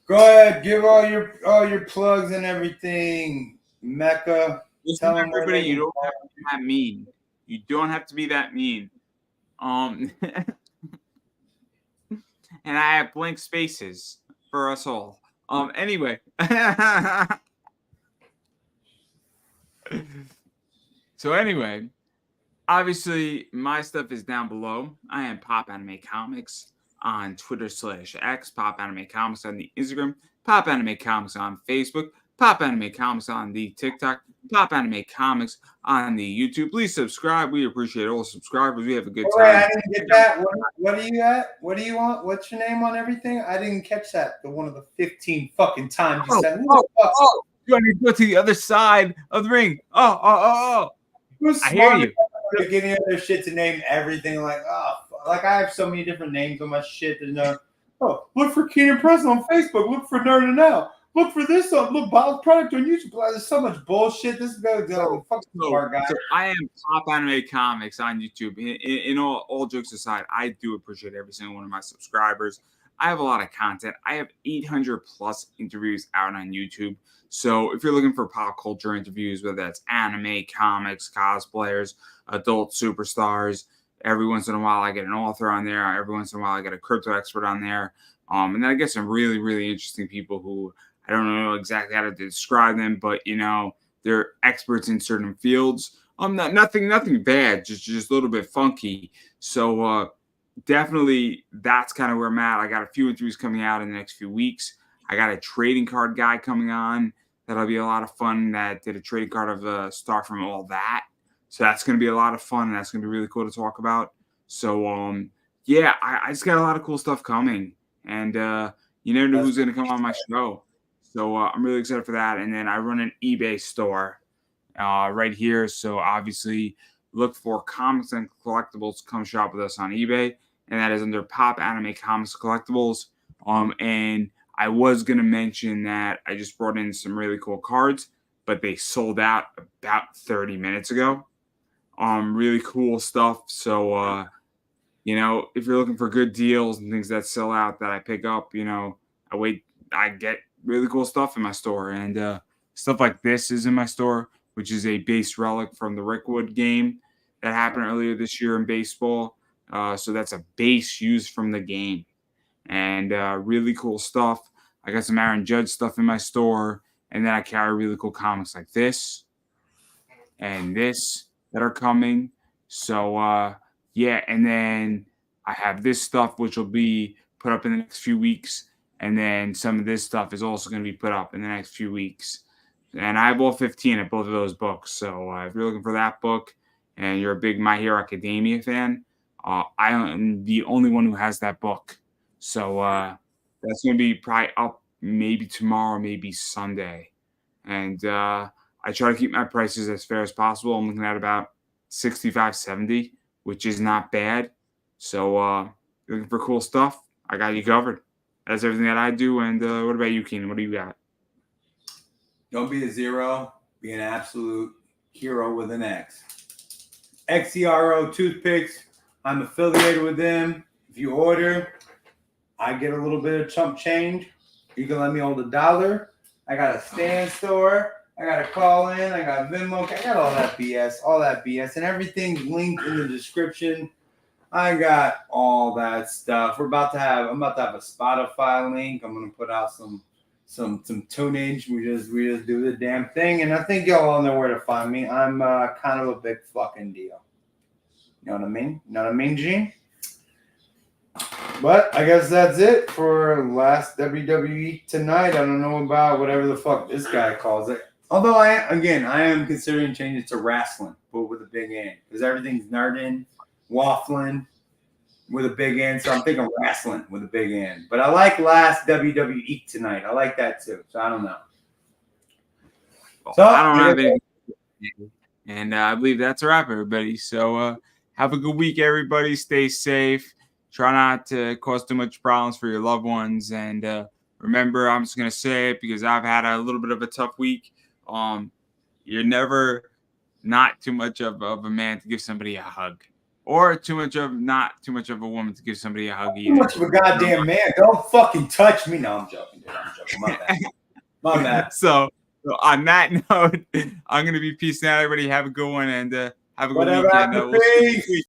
go ahead. Give all your plugs and everything, Mecca. Listen, everybody, you don't have to be that mean. You don't have to be that mean. And I have blank spaces for us all. Anyway. So anyway, obviously my stuff is down below. I am Pop Anime Comics on Twitter/X, Pop Anime Comics on the Instagram, Pop Anime Comics on Facebook, Pop Anime Comics on the TikTok, Pop Anime Comics on the YouTube. Please subscribe. We appreciate all subscribers. We have a good time. Wait, I didn't get that. What are you at? What do you want? What's your name on everything? I didn't catch that. The one of the 15 fucking times you said. You want to go to the other side of the ring. Oh. I hear you. Beginning of their shit to name everything like I have so many different names on my shit. Look for Keenan Press on Facebook. Look for Nerd and Now. Look for this on Bob's product on YouTube. There's so much bullshit. This is going to fuck our guy. So I am Pop Anime Comics on YouTube. In all jokes aside, I do appreciate every single one of my subscribers. I have a lot of content. I have 800 plus interviews out on YouTube. So if you're looking for pop culture interviews, whether that's anime, comics, cosplayers, adult superstars, every once in a while I get an author on there. Every once in a while I get a crypto expert on there. And then I get some really, really interesting people who I don't know exactly how to describe them, but they're experts in certain fields. Nothing bad, just a little bit funky. So definitely that's kind of where I'm at. I got a few interviews coming out in the next few weeks. I got a trading card guy coming on. That'll be a lot of fun. That did a trading card of Star from All That. So that's going to be a lot of fun. That's going to be really cool to talk about. So, I just got a lot of cool stuff coming. And you never know who's going to come on my show. So I'm really excited for that. And then I run an eBay store right here. So obviously look for comics and collectibles. Come shop with us on eBay, and that is under Pop Anime Comics Collectibles. And I was gonna mention that I just brought in some really cool cards, but they sold out about 30 minutes ago. Really cool stuff. So if you're looking for good deals and things that sell out that I pick up, I get really cool stuff in my store. And stuff like this is in my store, which is a base relic from the Rickwood game that happened earlier this year in baseball. So that's a base used from the game. And really cool stuff. I got some Aaron Judge stuff in my store. And then I carry really cool comics like this and this that are coming. So, yeah, and then I have this stuff which will be put up in the next few weeks, and then some of this stuff is also going to be put up in the next few weeks. And I have all 15 of both of those books. So if you're looking for that book and you're a big My Hero Academia fan, I am the only one who has that book. So that's going to be probably up maybe tomorrow, maybe Sunday. And I try to keep my prices as fair as possible. I'm looking at about 65, 70, which is not bad. So looking for cool stuff, I got you covered. That's everything that I do. And what about you, Keenan? What do you got? Don't be a zero. Be an absolute hero with an X. XERO Toothpicks. I'm affiliated with them. If you order, I get a little bit of chump change. You can let me hold $1. I got a stand store. I got a call in. I got Venmo. I got all that BS. And everything's linked in the description. I got all that stuff. I'm about to have a Spotify link. I'm gonna put out some tunage. We just do the damn thing, and I think y'all all know where to find me. I'm kind of a big fucking deal. You know what I mean? You know what I mean, Gene? But I guess that's it for last WWE tonight. I don't know about whatever the fuck this guy calls it. Although I am considering changing it to wrestling, but with a big N, because everything's nerding, waffling with a big N. So I'm thinking wrestling with a big N. But I like last WWE tonight. I like that too. So I don't know. So I don't have anything. And I believe that's a wrap, everybody. So have a good week, everybody. Stay safe. Try not to cause too much problems for your loved ones. And remember, I'm just going to say it because I've had a little bit of a tough week. You're never not too much of a man to give somebody a hug. Or not too much of a woman to give somebody a hug either. Too much of a goddamn man. Don't fucking touch me. No, I'm joking, dude. I'm joking. My bad. My bad. So on that note, I'm going to be peacing out, everybody. Have a good one and have a good weekend.